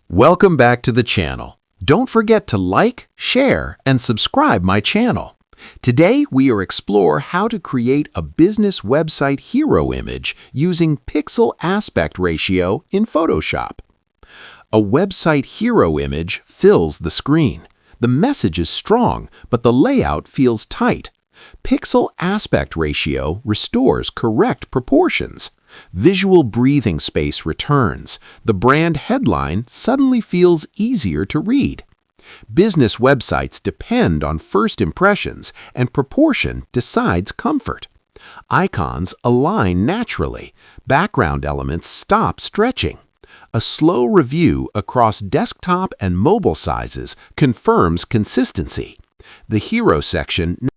Welcome back to the channel. Don't forget to like, share, and subscribe my channel. Today, we will explore how to create a business website hero image using pixel aspect ratio in Photoshop. A website hero image fills the screen. The message is strong, but the layout feels tight. Pixel aspect ratio restores correct proportions. Visual breathing space returns. The brand headline suddenly feels easier to read. Business websites depend on first impressions, and proportion decides comfort. Icons align naturally. Background elements stop stretching. A slow review across desktop and mobile sizes confirms consistency. The hero section